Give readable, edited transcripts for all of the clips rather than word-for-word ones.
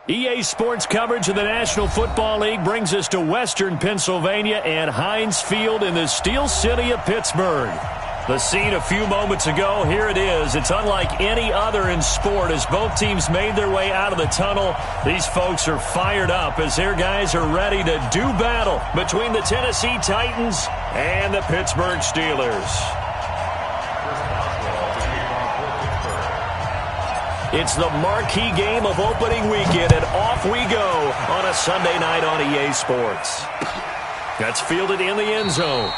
EA Sports coverage of the National Football League brings us to Western Pennsylvania and Heinz Field in the Steel City of Pittsburgh. The scene a few moments ago, here it is. It's unlike any other in sport as both teams made their way out of the tunnel. These folks are fired up as their guys are ready to do battle between the Tennessee Titans and the Pittsburgh Steelers. It's the marquee game of opening weekend, and off we go on a Sunday night on EA Sports. That's fielded in the end zone.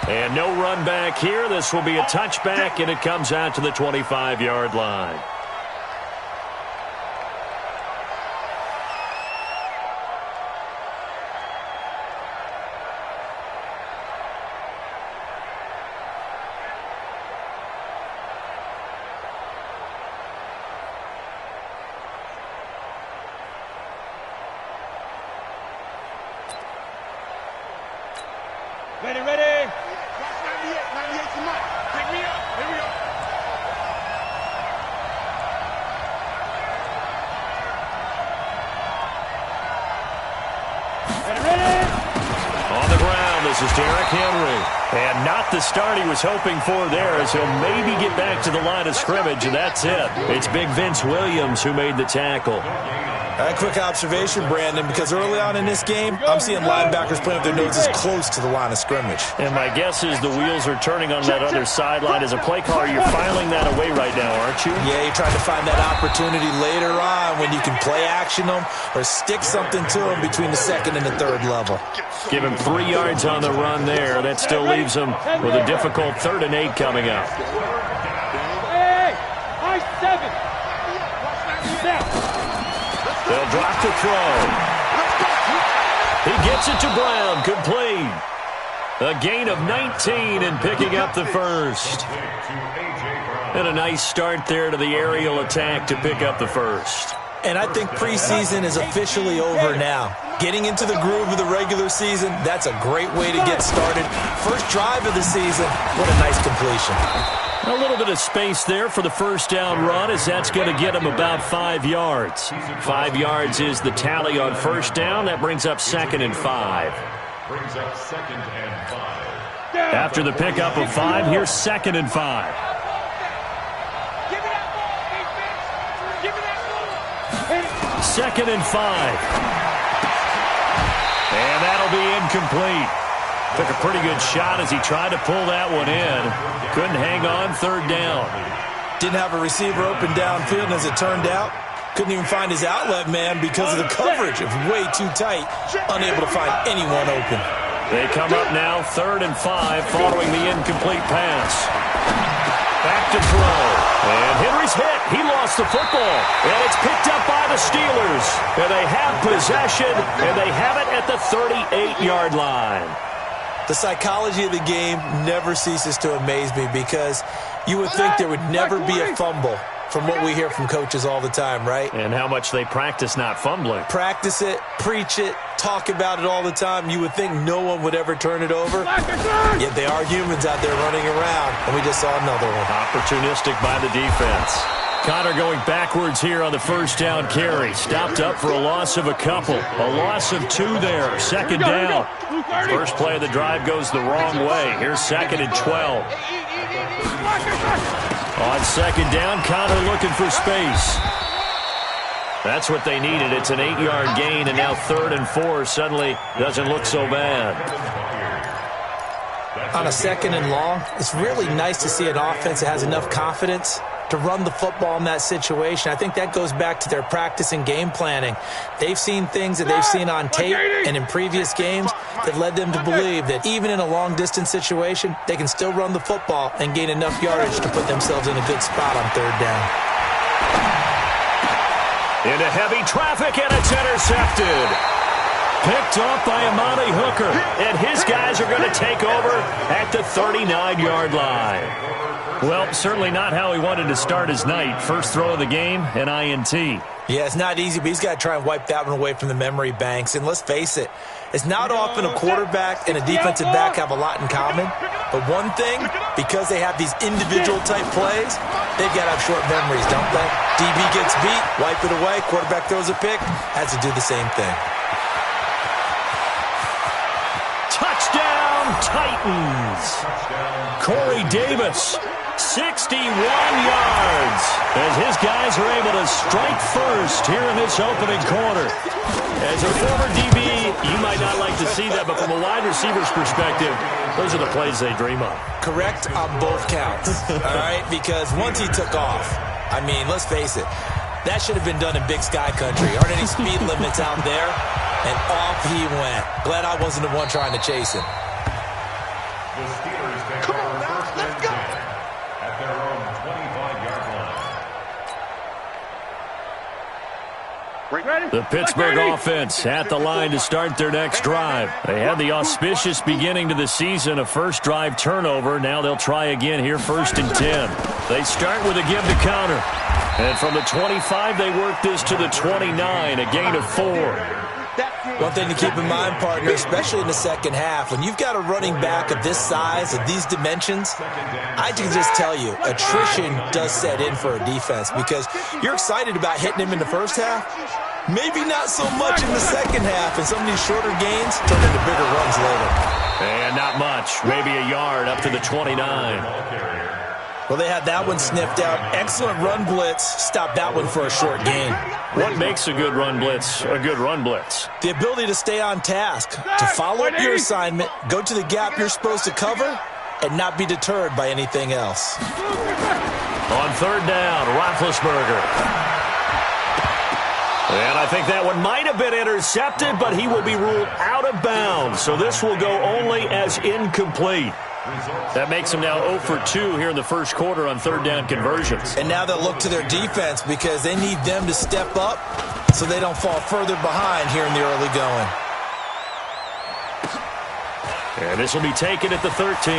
And no run back here. This will be a touchback, and it comes out to the 25-yard line. Ready, ready. Watch 98 tonight. Pick me up. Here we go. Ready, ready. On the ground, this is Derrick Henry. And not the start he was hoping for there as he'll maybe get back to the line of scrimmage, and that's it. It's Big Vince Williams who made the tackle. A quick observation, Brandon, because early on in this game, I'm seeing linebackers playing with their noses close to the line of scrimmage. And my guess is the wheels are turning on that other sideline. As a play caller, you're filing that away right now, aren't you? Yeah, you're trying to find that opportunity later on when you can play action them or stick something to them between the second and the third level. Give him 3 yards on the run there. That still leaves him with a difficult 3rd and 8 coming up. Hey, high 7. They'll drop the throw. He gets it to Brown. Complete. A gain of 19 and picking up the first. And a nice start there to the aerial attack to pick up the first. And I think preseason is officially over now. Getting into the groove of the regular season, that's a great way to get started. First drive of the season, what a nice completion. A little bit of space there for the first down run as that's going to get him about 5 yards. 5 yards is the tally on first down. That brings up 2nd and 5. After the pickup of 5, here's 2nd and 5. Second and 5. And that'll be incomplete. Took a pretty good shot as he tried to pull that one in. Couldn't hang on 3rd down. Didn't have a receiver open downfield, and as it turned out, couldn't even find his outlet man because of the coverage. It was way too tight, unable to find anyone open. They come up now 3rd and 5 following the incomplete pass. Back to throw. And Henry's hit. He lost the football. And it's picked up by the Steelers. And they have possession, and they have it at the 38-yard line. The psychology of the game never ceases to amaze me because you would think there would never be a fumble from what we hear from coaches all the time, right? And how much they practice not fumbling. Practice it, preach it, talk about it all the time. You would think no one would ever turn it over. Yet they are humans out there running around, and we just saw another one. Opportunistic by the defense. Connor going backwards here on the first down carry. Stopped up for a loss of a couple. A loss of 2 there. 2nd down. First play of the drive goes the wrong way. Here's 2nd and 12. On 2nd down, Connor looking for space. That's what they needed. It's an 8-yard gain, and now 3rd and 4 suddenly doesn't look so bad. On a 2nd and long, it's really nice to see an offense that has enough confidence to run the football in that situation. I think that goes back to their practice and game planning. They've seen things that they've seen on tape and in previous games that led them to believe that even in a long-distance situation, they can still run the football and gain enough yardage to put themselves in a good spot on 3rd down. Into heavy traffic, and it's intercepted. Picked off by Amani Hooker, and his guys are going to take over at the 39-yard line. Well, certainly not how he wanted to start his night. First throw of the game, an INT. Yeah, it's not easy, but he's got to try and wipe that one away from the memory banks. And let's face it, it's not often a quarterback and a defensive back have a lot in common. But one thing, because they have these individual type plays, they've got to have short memories, don't they? DB gets beat, wipe it away, quarterback throws a pick, has to do the same thing. Touchdown, Titans. Corey Davis, 61 yards, as his guys are able to strike first here in this opening quarter. As a former DB, you might not like to see that, but from a wide receiver's perspective, those are the plays they dream of. Correct on both counts, all right? Because once he took off, I mean, let's face it, that should have been done in Big Sky Country. Aren't any speed limits out there? And off he went. Glad I wasn't the one trying to chase him. The Steelers take over first and 10 at their own 25-yard line. The Pittsburgh offense at the line to start their next drive. They had the auspicious beginning to the season, a first drive turnover. Now they'll try again here, first and 10. They start with a give to counter. And from the 25, they work this to the 29, a gain of 4. One thing to keep in mind, partner, especially in the second half, when you've got a running back of this size, of these dimensions, I can just tell you, attrition does set in for a defense because you're excited about hitting him in the first half, maybe not so much in the second half, and some of these shorter gains turn into bigger runs later. And not much, maybe a yard up to the 29. Well, they had that one sniffed out. Excellent run blitz. Stop that one for a short gain. What makes a good run blitz a good run blitz? The ability to stay on task, to follow up your assignment, go to the gap you're supposed to cover, and not be deterred by anything else. On third down, Roethlisberger. And I think that one might have been intercepted, but he will be ruled out of bounds. So this will go only as incomplete. That makes them now 0 for 2 here in the first quarter on third down conversions. And now they'll look to their defense because they need them to step up so they don't fall further behind here in the early going. And this will be taken at the 13.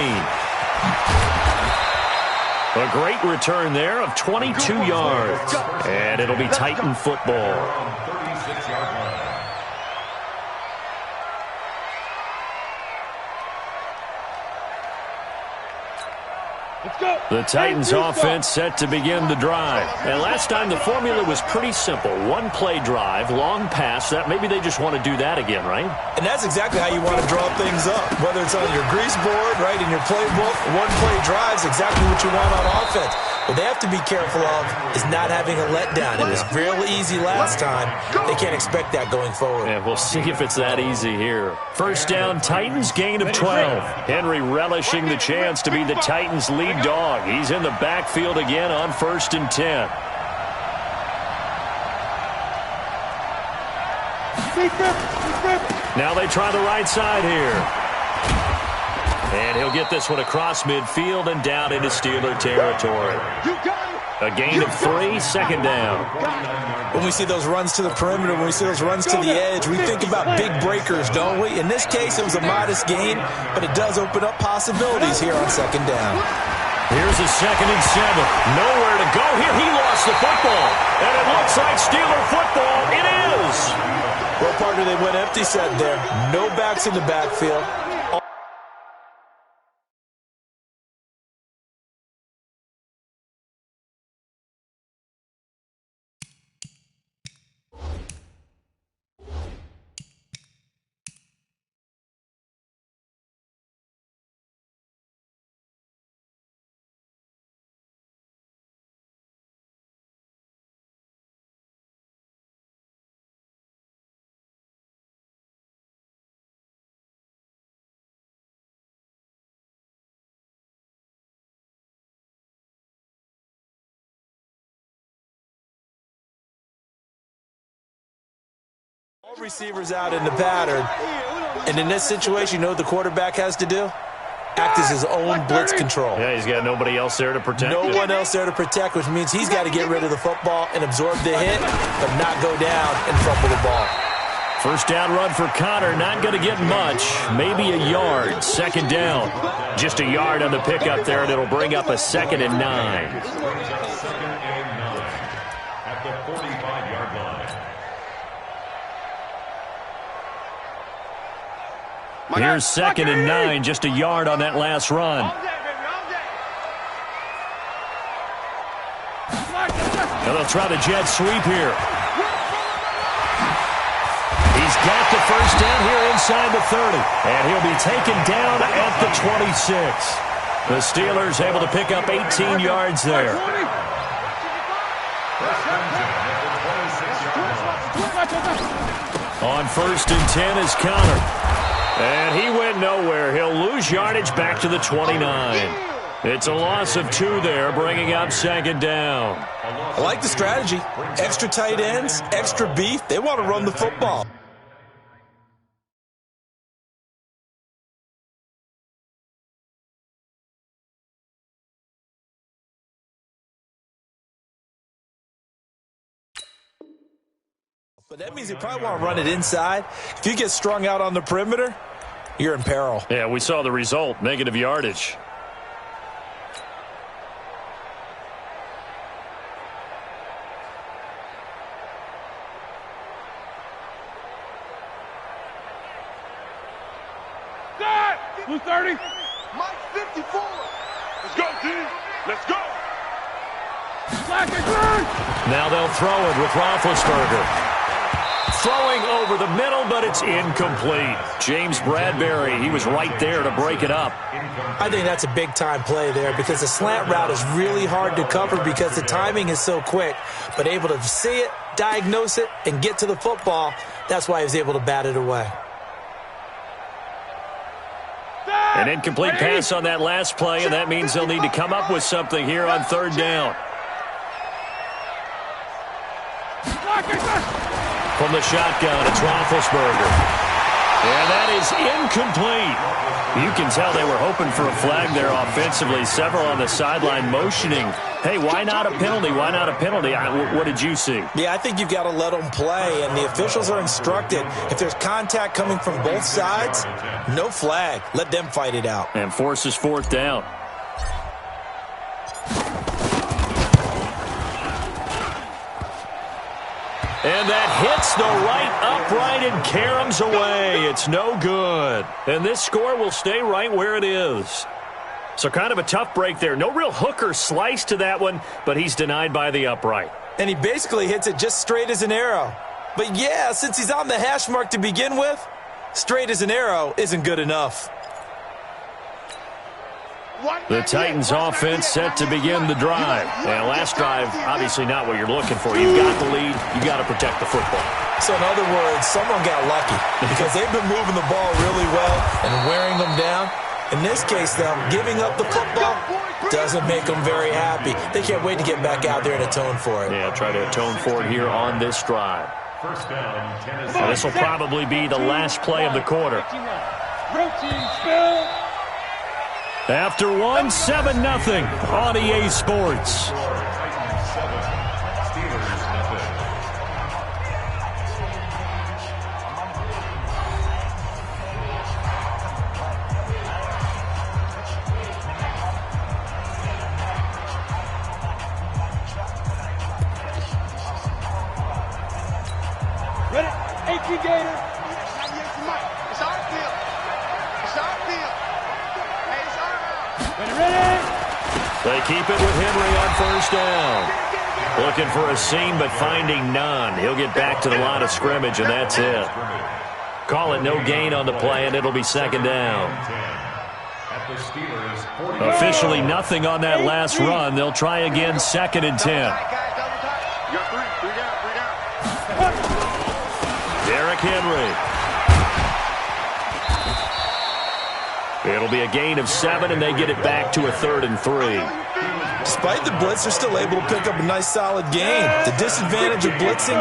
A great return there of 22 yards. And it'll be Titan football. 36-yard line. The Titans offense set to begin the drive. And last time the formula was pretty simple. One play drive, long pass. That maybe they just want to do that again, right? And that's exactly how you want to draw things up. Whether it's on your grease board, right, in your playbook, one play drive is exactly what you want on offense. What they have to be careful of is not having a letdown. It was real easy last time. They can't expect that going forward. Yeah, we'll see if it's that easy here. First down, Titans, gain of 12. Henry relishing the chance to be the Titans' lead dog. He's in the backfield again on first and 10. Now they try the right side here. And he'll get this one across midfield and down into Steeler territory. A gain of 3, second down. When we see those runs to the perimeter, when we see those runs to the edge, we think about big breakers, don't we? In this case, it was a modest gain, but it does open up possibilities here on second down. Here's a 2nd and 7. Nowhere to go here. He lost the football. And it looks like Steeler football. It is. Well, partner, they went empty set there. No backs in the backfield. All receivers out in the pattern, and in this situation, you know what the quarterback has to do? Act as his own blitz control. Yeah, he's got nobody else there to protect No one else there to protect, which means he's got to get rid of the football and absorb the hit, but not go down and fumble the ball. First down run for Connor, not going to get much. Maybe a yard, second down. Just a yard on the pickup there, and it'll bring up a 2nd and 9. At the 45-yard line. Here's 2nd and 9, just a yard on that last run. And they'll try the jet sweep here. He's got the first down here inside the 30. And he'll be taken down at the 26. The Steelers able to pick up 18 yards there. On 1st and 10 is Connor. And he went nowhere. He'll lose yardage back to the 29. It's a loss of 2 there, bringing up 2nd down. I like the strategy. Extra tight ends, extra beef. They want to run the football. But that means they probably want to run it inside. If you get strung out on the perimeter, you're in peril. Yeah, we saw the result, negative yardage. Blue 30. Mike 54. Let's go, team. Let's go. Now they'll throw it with Roethlisberger. Throwing over the middle, but it's incomplete. James Bradbury, he was right there to break it up. I think that's a big-time play there because the slant route is really hard to cover because the timing is so quick. But able to see it, diagnose it, and get to the football, that's why he was able to bat it away. An incomplete pass on that last play, and that means they'll need to come up with something here on 3rd down. From the shotgun, it's Roethlisberger. And that is incomplete. You can tell they were hoping for a flag there offensively. Several on the sideline motioning. Hey, why not a penalty? Why not a penalty? What did you see? Yeah, I think you've got to let them play, and the officials are instructed. If there's contact coming from both sides, no flag. Let them fight it out. And forces 4th down. And that hits the right upright and caroms away. It's no good. And this score will stay right where it is. So kind of a tough break there. No real hook or slice to that one, but he's denied by the upright. And he basically hits it just straight as an arrow. But yeah, since he's on the hash mark to begin with, straight as an arrow isn't good enough. The Titans offense set to begin the drive. And last drive, obviously not what you're looking for. You've got the lead. You've got to protect the football. So in other words, someone got lucky because they've been moving the ball really well and wearing them down. In this case, though, giving up the football doesn't make them very happy. They can't wait to get back out there and atone for it. Yeah, try to atone for it here on this drive. First down, Tennessee. This will probably be the last play of the quarter. After 1, 7-0 on EA Sports. Ready? 18 Gator. It's our field. It's our field. Hey, it's our house. Ready? They keep it with Henry on 1st down. Looking for a seam, but finding none. He'll get back to the line of scrimmage, and that's it. Call it no gain on the play, and it'll be 2nd down. Officially nothing on that last run. They'll try again 2nd and 10. Derrick Henry. It'll be a gain of 7, and they get it back to a 3rd and 3. Despite the blitz, they're still able to pick up a nice, solid gain. The disadvantage of blitzing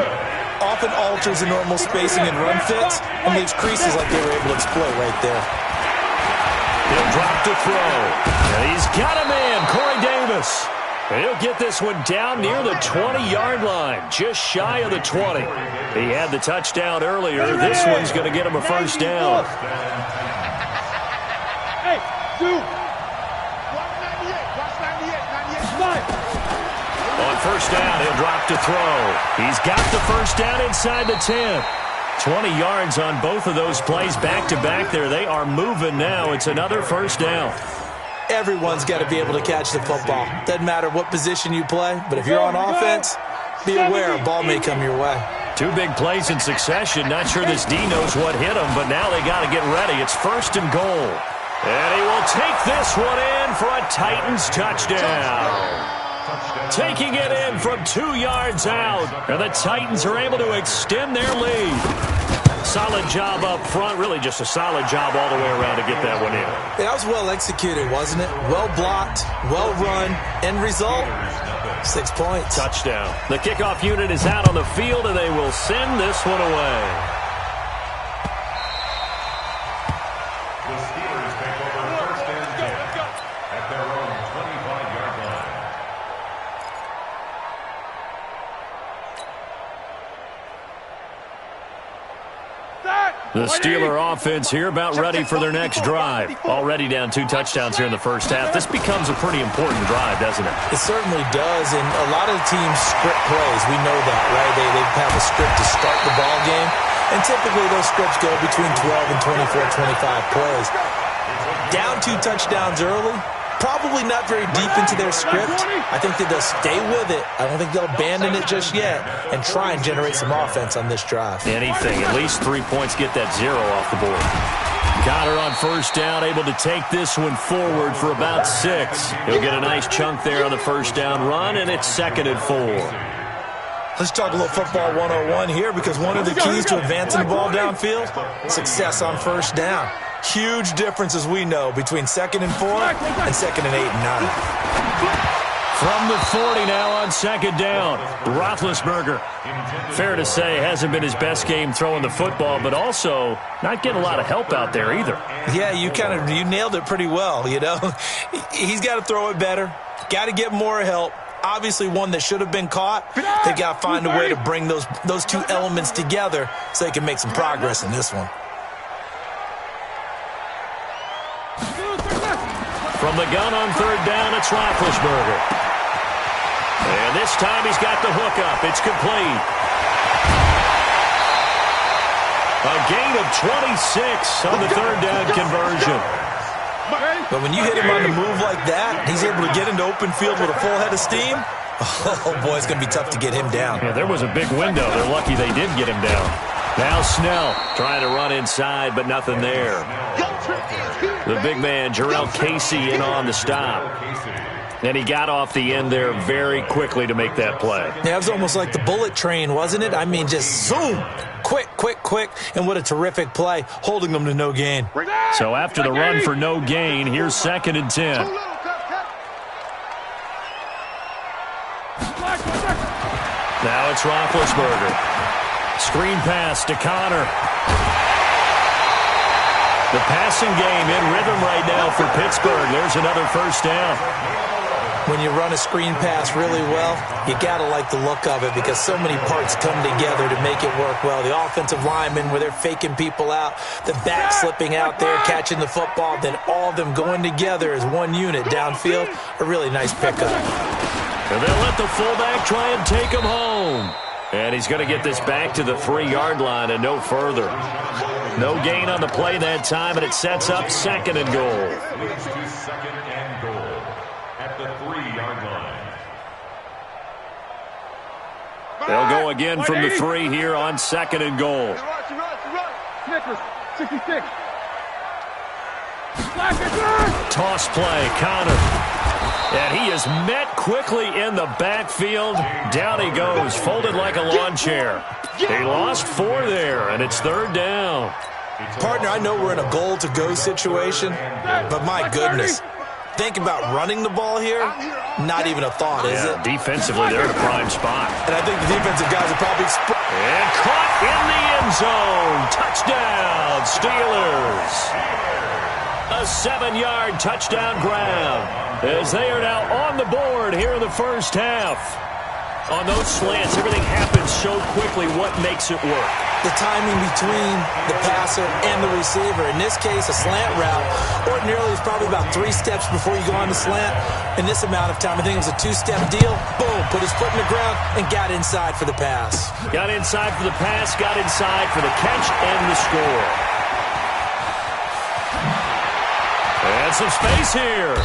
often alters the normal spacing and run fits and leaves creases like they were able to exploit right there. He'll drop to throw. And he's got a man, Corey Davis. And he'll get this one down near the 20-yard line, just shy of the 20. He had the touchdown earlier. This one's going to get him a 1st down. Hey, dude. 98. On 1st down, he'll drop to throw. He's got the 1st down inside the 10. 20 yards on both of those plays back-to-back there. They are moving now. It's another 1st down. Everyone's got to be able to catch the football. Doesn't matter what position you play, but if you're on offense, Be aware, a ball may come your way. Two big plays in succession. Not sure this D knows what hit him, but now they got to get ready. It's 1st and goal. And he will take this one in for a Titans touchdown. Taking it in from 2 yards out. And the Titans are able to extend their lead. Solid job up front. Really just a solid job all the way around to get that one in. Yeah, that was well executed, wasn't it? Well blocked, well run. End result, 6 points. Touchdown. The kickoff unit is out on the field, and they will send this one away. The Steelers take over 1st and 10 at their own 25-yard line. The Steeler offense here about ready for their next drive. Already down 2 touchdowns here in the first half. This becomes a pretty important drive, doesn't it? It certainly does, and a lot of the teams script plays. We know that, right? They have a script to start the ball game, and typically those scripts go between 12 and 24, 25 plays. Down 2 touchdowns early, probably not very deep into their script. I think that they'll stay with it. I don't think they'll abandon it just yet and try and generate some offense on this drive. Anything. At least 3 points, get that 0 off the board. Got her on 1st down, able to take this one forward for about 6. He'll get a nice chunk there on the 1st down run, and it's 2nd and 4. Let's talk a little football 101 here, because one of the keys to advancing the ball downfield, success on 1st down. Huge difference, as we know, between 2nd and 4 and 2nd and 8 and 9. From the 40 now on 2nd down, Roethlisberger. Fair to say, hasn't been his best game throwing the football, but also not getting a lot of help out there either. Yeah, you nailed it pretty well, you know. He's got to throw it better, got to get more help. Obviously one that should have been caught. They got to find a way to bring those 2 elements together so they can make some progress in this one. From the gun on 3rd down, it's Roethlisberger. And this time he's got the hook up. It's complete. A gain of 26 on the 3rd down conversion. But when you hit him on the move like that, he's able to get into open field with a full head of steam. Oh, boy, it's going to be tough to get him down. Yeah, there was a big window. They're lucky they did get him down. Now Snell trying to run inside, but nothing there. The big man, Jarrell Casey, in on the stop. And he got off the end there very quickly to make that play. Yeah, it was almost like the bullet train, wasn't it? I mean, just zoom. Quick, quick, quick. And what a terrific play, holding them to no gain. So after the run for no gain, here's 2nd and 10. Now it's Roethlisberger. Screen pass to Connor. The passing game in rhythm right now for Pittsburgh. There's another 1st down. When you run a screen pass really well, you got to like the look of it, because so many parts come together to make it work well. The offensive linemen, where they're faking people out, the back slipping out there, catching the football, then all of them going together as one unit downfield. A really nice pickup. And they'll let the fullback try and take him home. And he's going to get this back to the 3-yard line and no further. No gain on the play that time, and it sets up 2nd and goal. Leads to 2nd and goal at the 3-yard line. They'll go again from the 3 here on 2nd and goal. Snickers, 66. Toss play, Connor. And he is met quickly in the backfield. Down he goes, folded like a lawn chair. He lost 4 there, and it's 3rd down. Partner, I know we're in a goal-to-go situation, but my goodness, think about running the ball here, not even a thought, is it? Defensively, they're in a prime spot. And I think the defensive guys are probably... And caught in the end zone. Touchdown, Steelers. A 7-yard touchdown grab, as they are now on the board here in the first half. On those slants, everything happens so quickly. What makes it work? The timing between the passer and the receiver. In this case, a slant route. Ordinarily, it's probably about 3 steps before you go on the slant. In this amount of time, I think it was a 2-step deal. Boom, put his foot in the ground and got inside for the pass. Got inside for the pass, got inside for the catch and the score. And some space here.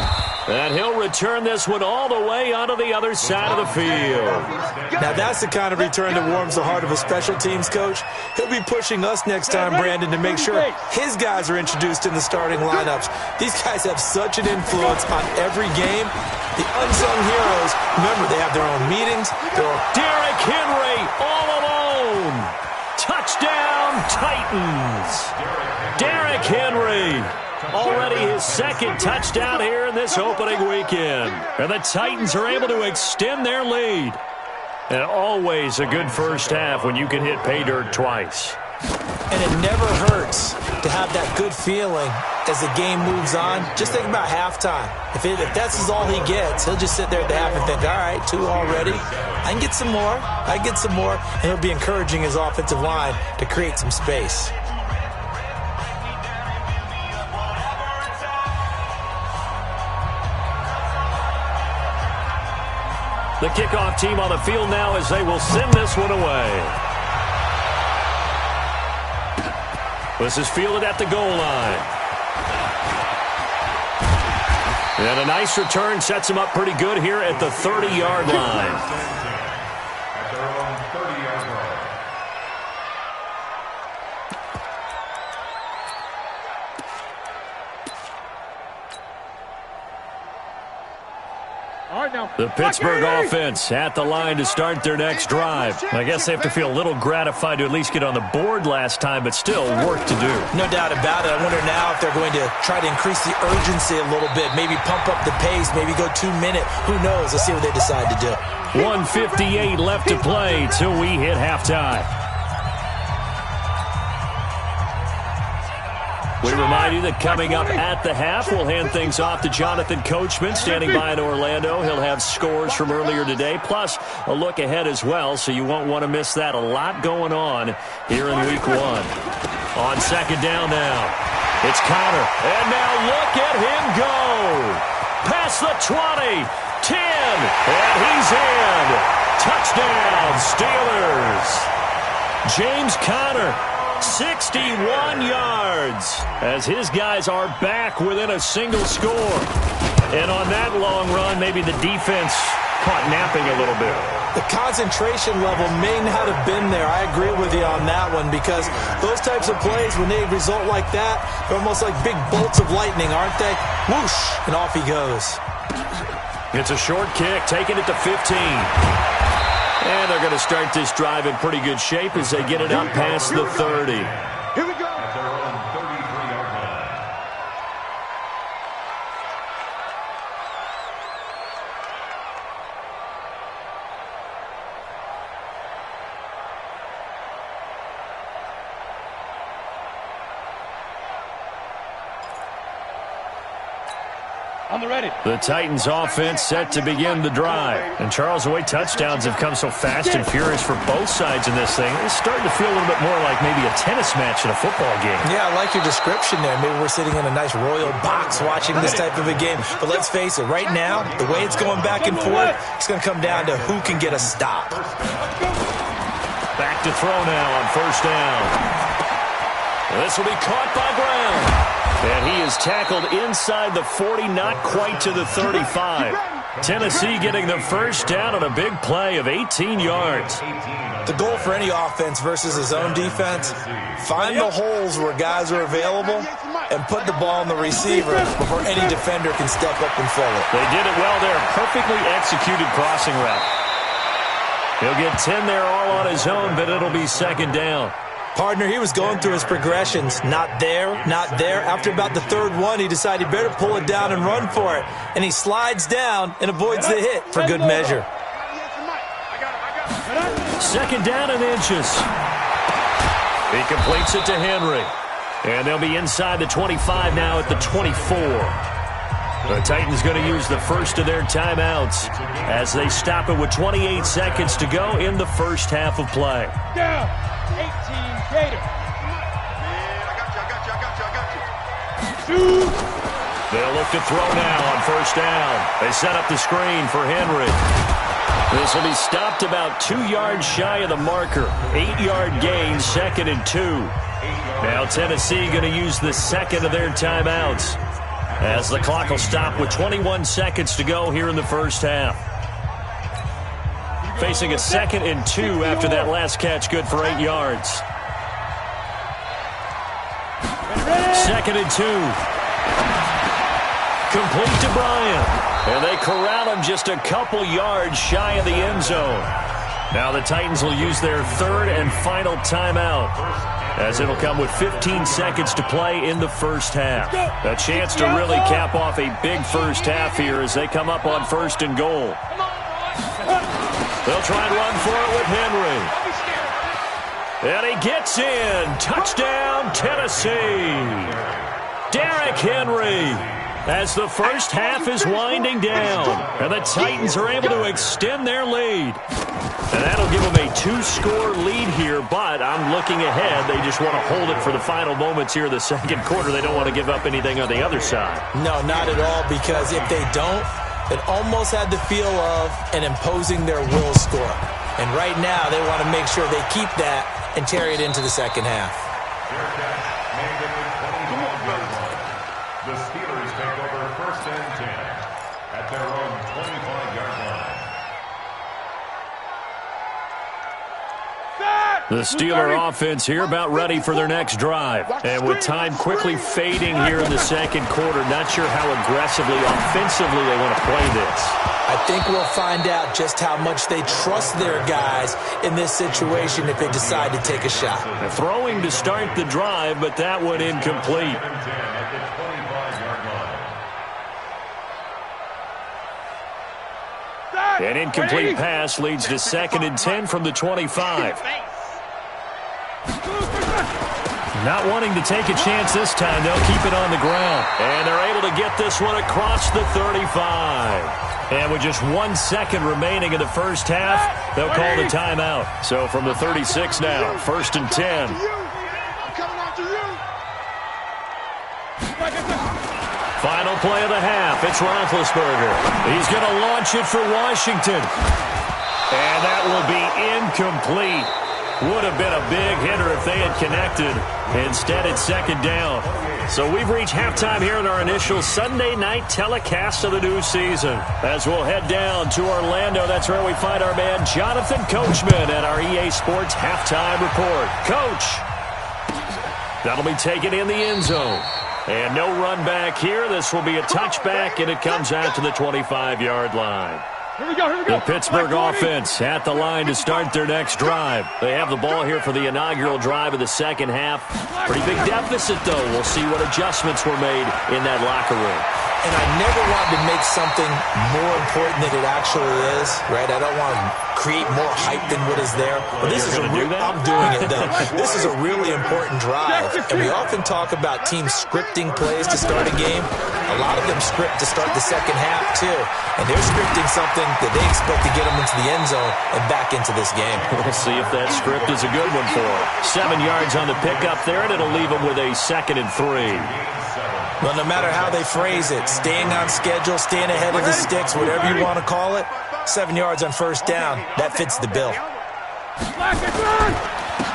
And he'll return this one all the way onto the other side of the field. Now that's the kind of return that warms the heart of a special teams coach. He'll be pushing us next time, Brandon, to make sure his guys are introduced in the starting lineups. These guys have such an influence on every game. The unsung heroes, remember, they have their own meetings. Derrick Henry all alone. Touchdown, Titans. Derrick Henry. Already his second touchdown here in this opening weekend. And the Titans are able to extend their lead. And always a good first half when you can hit pay dirt twice. And it never hurts to have that good feeling as the game moves on. Just think about halftime. If that's all he gets, he'll just sit there at the half and think, all right, 2 already. I can get some more. I can get some more. And he'll be encouraging his offensive line to create some space. The kickoff team on the field now as they will send this one away. This is fielded at the goal line. And a nice return sets him up pretty good here at the 30-yard line. At their own 30-yard line. The Pittsburgh offense at the line to start their next drive. I guess they have to feel a little gratified to at least get on the board last time, but still work to do. No doubt about it. I wonder now if they're going to try to increase the urgency a little bit, maybe pump up the pace, maybe go 2-minute. Who knows? Let's see what they decide to do. 1:58 left to play till we hit halftime. We remind you that coming up at the half, we'll hand things off to Jonathan Coachman, standing by in Orlando. He'll have scores from earlier today, plus a look ahead as well, so you won't want to miss that. A lot going on here in Week 1. On second down now, it's Connor. And now look at him go. Past the 20, 10, and he's in. Touchdown, Steelers. James Conner. 61 yards as his guys are back within a single score. And on that long run, maybe the defense caught napping a little bit. The concentration level may not have been there. I agree with you on that one because those types of plays, when they result like that, they're almost like big bolts of lightning, aren't they? Whoosh, and off he goes. It's a short kick, taking it to 15. And they're going to start this drive in pretty good shape as they get it up past the 30. Here we go. At their own 33-yard line. On the ready. The Titans offense set to begin the drive. And Charles, the way touchdowns have come so fast and furious for both sides in this thing, it's starting to feel a little bit more like maybe a tennis match in a football game. Yeah, I like your description there. Maybe we're sitting in a nice royal box watching this type of a game. But let's face it, right now, the way it's going back and forth, it's going to come down to who can get a stop. Back to throw now on first down. This will be caught by Brown. And he is tackled inside the 40, not quite to the 35. Tennessee getting the first down on a big play of 18 yards. The goal for any offense versus his own defense, find the holes where guys are available and put the ball in the receiver before any defender can step up and fill it. They did it well there. Perfectly executed crossing route. He'll get 10 there all on his own, but it'll be second down. Partner, he was going through his progressions. Not there, not there. After about the third one, he decided he better pull it down and run for it. And he slides down and avoids the hit for good measure. Second down and inches. He completes it to Henry. And they'll be inside the 25 now at the 24. The Titans going to use the first of their timeouts as they stop it with 28 seconds to go in the first half of play. Down. 18 Gator. They'll look to throw now on first down. They set up the screen for Henry. This will be stopped about 2 yards shy of the marker. 8-yard gain, second and 2. Now Tennessee going to use the second of their timeouts as the clock will stop with 21 seconds to go here in the first half. Facing a 2nd and 2 after that last catch, good for 8 yards. 2nd and 2. Complete to Bryant. And they corral him just a couple yards shy of the end zone. Now the Titans will use their 3rd and final timeout, as it'll come with 15 seconds to play in the first half. A chance to really cap off a big first half here as they come up on 1st and goal. They'll try and run for it with Henry. And he gets in. Touchdown, Tennessee. Derrick Henry, as the first half is winding down, and the Titans are able to extend their lead. And that'll give them a 2-score lead here, but I'm looking ahead. They just want to hold it for the final moments here in the second quarter. They don't want to give up anything on the other side. No, not at all, because if they don't, it almost had the feel of an imposing their will score. And right now, they want to make sure they keep that and carry it into the second half. The Steelers take over 1st and 10 at their own 25-yard line. The Steeler offense here about ready for their next drive. And with time quickly fading here in the second quarter, not sure how aggressively, offensively they want to play this. I think we'll find out just how much they trust their guys in this situation if they decide to take a shot. They're throwing to start the drive, but that one incomplete. An incomplete pass leads to 2nd and 10 from the 25. Not wanting to take a chance this time, they'll keep it on the ground. And they're able to get this one across the 35. And with just 1 second remaining in the first half, they'll call the timeout. So from the 36 now, 1st and 10. Final play of the half. It's Roethlisberger. He's going to launch it for Washington. And that will be incomplete. Would have been a big hitter if they had connected. Instead, it's 2nd down. So we've reached halftime here in our initial Sunday night telecast of the new season. As we'll head down to Orlando, that's where we find our man Jonathan Coachman at our EA Sports Halftime Report. Coach, that'll be taken in the end zone. And no run back here. This will be a touchback, and it comes out to the 25-yard line. Here we go. The Pittsburgh offense at the line to start their next drive. They have the ball here for the inaugural drive of the second half. Pretty big deficit, though. We'll see what adjustments were made in that locker room. And I never wanted to make something more important than it actually is, right? I don't want to create more hype than what is there. But this is I'm doing it, though. This is a really important drive. And we often talk about teams scripting plays to start a game. A lot of them script to start the second half, too. And they're scripting something that they expect to get them into the end zone and back into this game. We'll see if that script is a good one for them. 7 yards on the pickup there, and it'll leave them with a 2nd and 3. Well, no matter how they phrase it, staying on schedule, staying ahead of the sticks, whatever you want to call it, 7 yards on 1st down, that fits the bill.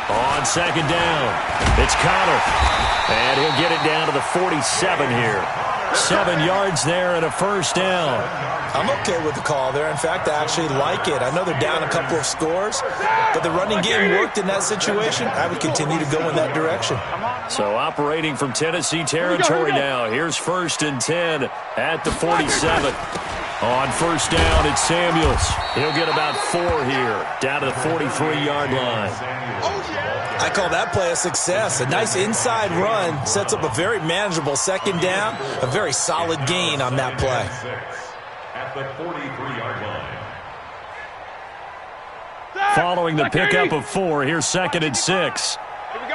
On 2nd down, it's Connor. And he'll get it down to the 47 here. 7 yards there and a 1st down. I'm okay with the call there. In fact, I actually like it. I know they're down a couple of scores, but the running game worked in that situation. I would continue to go in that direction. So operating from Tennessee territory now. Here's 1st and 10 at the 47. On 1st down, it's Samuels. He'll get about 4 here, down to the 43-yard line. I call that play a success. A nice inside run sets up a very manageable 2nd down, a very solid gain on that play. At the 43-yard line. Following the pickup of 4, here's 2nd and 6. Here we go.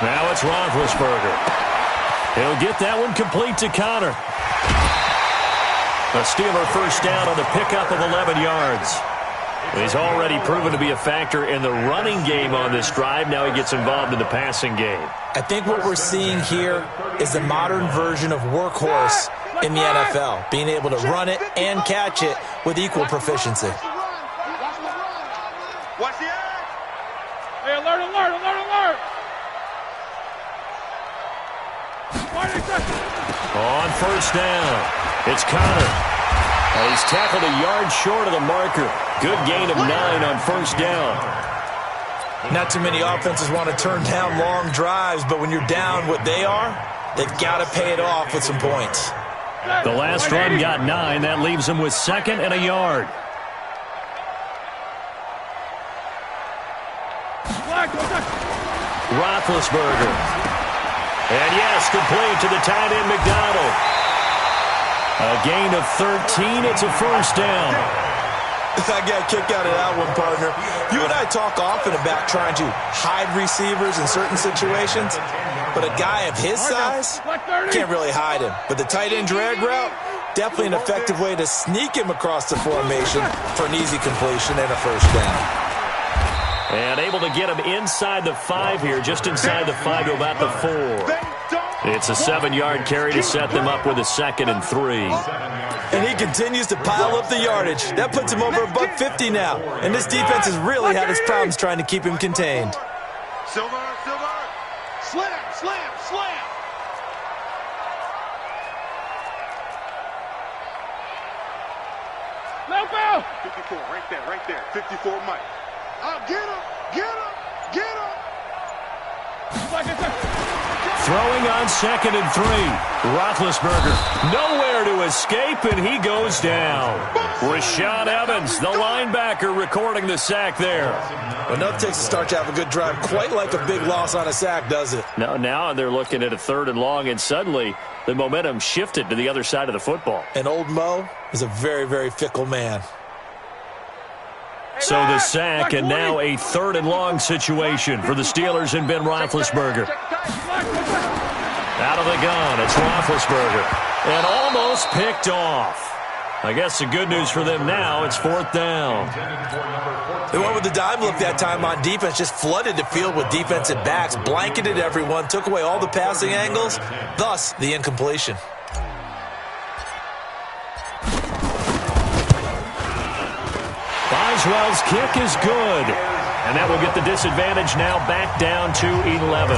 Now it's Roethlisberger. He'll get that one complete to Connor. A Steeler 1st down on the pickup of 11 yards. He's already proven to be a factor in the running game on this drive. Now he gets involved in the passing game. I think what we're seeing here is the modern version of workhorse in the NFL, being able to run it and catch it with equal proficiency. Watch the edge. Hey, alert. On first down, it's Connor. And he's tackled a yard short of the marker. Good gain of 9 on first down. Not too many offenses want to turn down long drives, but when you're down what they are, they've got to pay it off with some points. The last run got 9. That leaves him with 2nd and a yard. Roethlisberger. And yes, complete to the tight end McDonald. A gain of 13. It's a first down. I got a kick out of that one, partner. You and I talk often about trying to hide receivers in certain situations, but a guy of his size can't really hide him. But the tight end drag route, definitely an effective way to sneak him across the formation for an easy completion and a first down. And able to get him inside the 5 here, just inside the 5 to about the 4. It's a 7-yard carry to set them up with a 2nd and 3. And he continues to pile up the yardage. That puts him over $150 now. And this defense has really had its problems trying to keep him contained. Silver. Slam. Let go. 54, right there. 54, Mike. Get him. Throwing on 2nd and 3. Roethlisberger nowhere to escape, and he goes down. Rashaan Evans, the linebacker, recording the sack there. Enough takes to start to have a good drive. Quite like a big loss on a sack, does it? Now they're looking at a 3rd and long, and suddenly the momentum shifted to the other side of the football. And old Mo is a very, very fickle man. So the sack, and now a 3rd and long situation for the Steelers and Ben Roethlisberger. Out of the gun, it's Roethlisberger. And almost picked off. I guess the good news for them now, it's 4th down. They went with the dime look that time on defense, just flooded the field with defensive backs, blanketed everyone, took away all the passing angles, thus the incompletion. Boswell's kick is good. And that will get the disadvantage now back down to 11.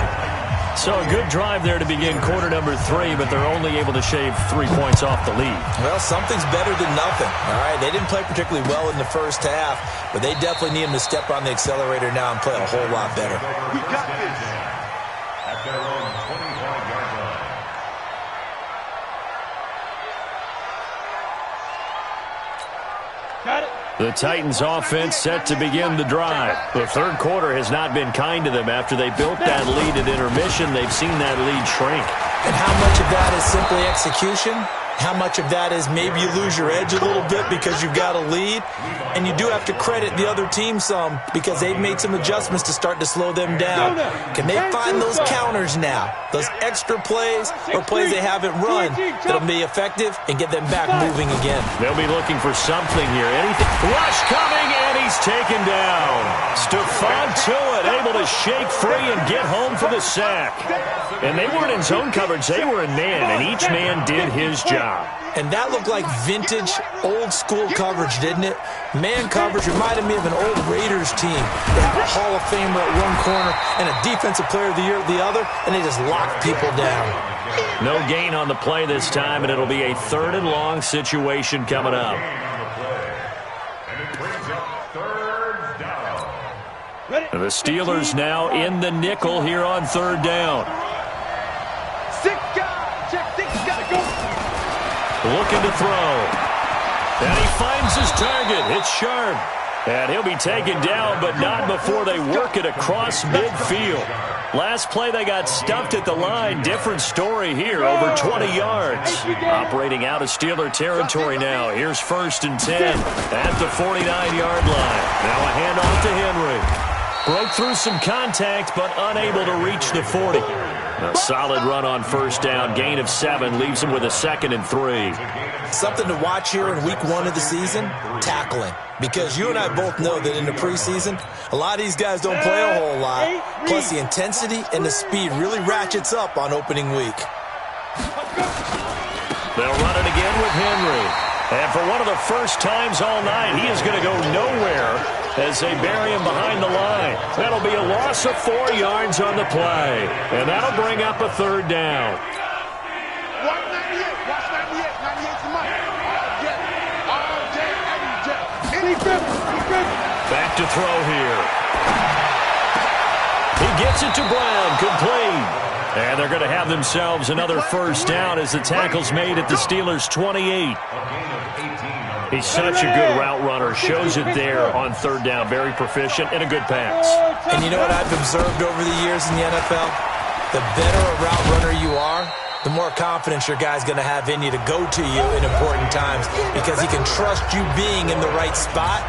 So a good drive there to begin quarter number 3, but they're only able to shave 3 points off the lead. Well, something's better than nothing. All right, they didn't play particularly well in the first half, but they definitely need him to step on the accelerator now and play a whole lot better. We got this. At their own 25-yard line. Got it. The Titans offense set to begin the drive. The third quarter has not been kind to them. After they built that lead at intermission, they've seen that lead shrink. And how much of that is simply execution? How much of that is maybe you lose your edge a little bit because you've got a lead? And you do have to credit the other team some because they've made some adjustments to start to slow them down. Can they find those counters now? Those extra plays or plays they haven't run that'll be effective and get them back moving again? They'll be looking for something here. Anything. Rush coming, and he's taken down. Stephon Tuitt able to shake free and get home for the sack. And they weren't in zone coverage. They were in man, and each man did his job. And that looked like vintage, old-school coverage, didn't it? Man coverage reminded me of an old Raiders team. They have a Hall of Famer at one corner and a Defensive Player of the Year at the other, and they just lock people down. No gain on the play this time, and it'll be a 3rd and long situation coming up. And the Steelers now in the nickel here on 3rd down. Looking to throw. And he finds his target. It's Sharp. And he'll be taken down, but not before they work it across midfield. Last play, they got stuffed at the line. Different story here, over 20 yards. Operating out of Steeler territory now. Here's 1st and 10 at the 49-yard line. Now a handoff to Henry. Broke through some contact, but unable to reach the 40. A solid run on 1st down. Gain of 7 leaves him with a 2nd and 3. Something to watch here in week 1 of the season, tackling. Because you and I both know that in the preseason, a lot of these guys don't play a whole lot. Plus the intensity and the speed really ratchets up on opening week. They'll run it again with Henry. And for one of the first times all night, he is going to go nowhere as they bury him behind the line. That'll be a loss of 4 yards on the play. And that'll bring up a 3rd down. Watch 98. Watch 98. 98's the money. All day, every day. Back to throw here. He gets it to Brown, complete. And they're going to have themselves another first down as the tackle's made at the Steelers' 28. He's such a good route runner. Shows it there on third down. Very proficient and a good pass. And you know what I've observed over the years in the NFL? The better a route runner you are, the more confidence your guy's going to have in you to go to you in important times because he can trust you being in the right spot,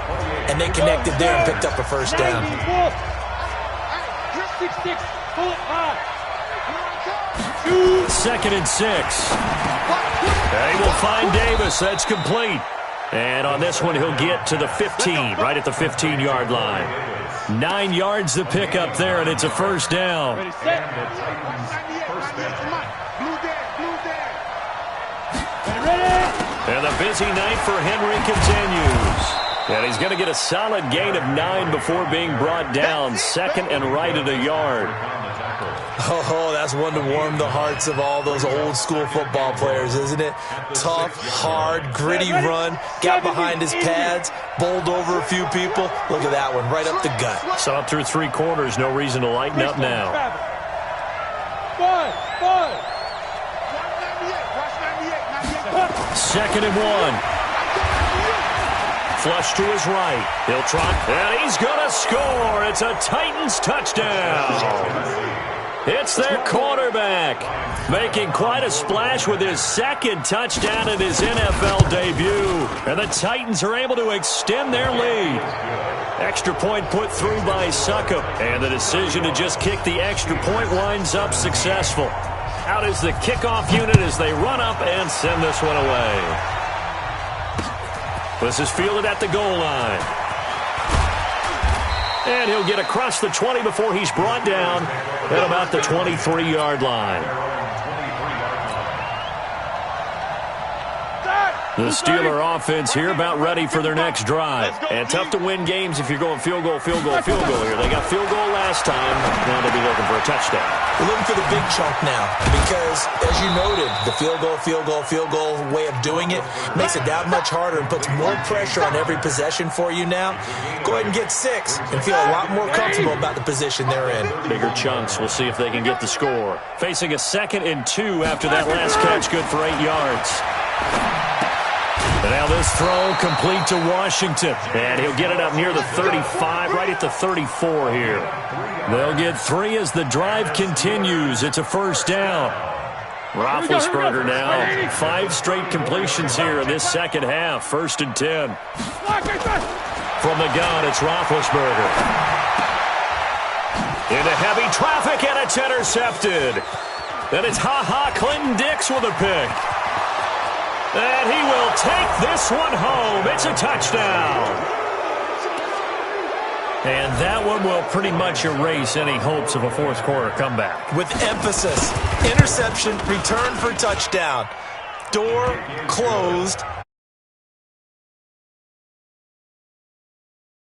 and they connected there and picked up a first down. Second and 6. They will find Davis. That's complete. And on this one, he'll get to the 15, right at the 15-yard line. 9 yards to pick up there, and it's a first down. And the busy night for Henry continues. And he's going to get a solid gain of 9 before being brought down. Second and right at a yard. Oh, that's one to warm the hearts of all those old-school football players, isn't it? Tough, hard, gritty run, got behind his pads, bowled over a few people. Look at that one, right up the gut. Saw it through 3 quarters, no reason to lighten up now. Second and 1. Flush to his right. He'll trot, and he's going to score. It's a Titans touchdown. It's their quarterback, making quite a splash with his second touchdown in his NFL debut. And the Titans are able to extend their lead. Extra point put through by Succop, and the decision to just kick the extra point winds up successful. Out is the kickoff unit as they run up and send this one away. This is fielded at the goal line. And he'll get across the 20 before he's brought down at about the 23-yard line. The Steeler offense here about ready for their next drive. And tough to win games if you're going field goal, field goal, field goal here. They got field goal last time. Now they'll be looking for a touchdown. We're looking for the big chunk now because, as you noted, the field goal way of doing it makes it that much harder and puts more pressure on every possession for you now. Go ahead and get 6 and feel a lot more comfortable about the position they're in. Bigger chunks. We'll see if they can get the score. Facing a 2nd and 2 after that last catch, good for 8 yards. And now this throw complete to Washington. And he'll get it up near the 35, right at the 34 here. They'll get 3 as the drive continues. It's a first down. Roethlisberger now. 5 straight completions here in this second half. 1st and 10. From the gun, it's Roethlisberger. Into heavy traffic, and it's intercepted. And it's Clinton Dix with a pick. And he will take this one home. It's a touchdown. And that one will pretty much erase any hopes of a fourth quarter comeback. With emphasis, interception, return for touchdown. Door closed.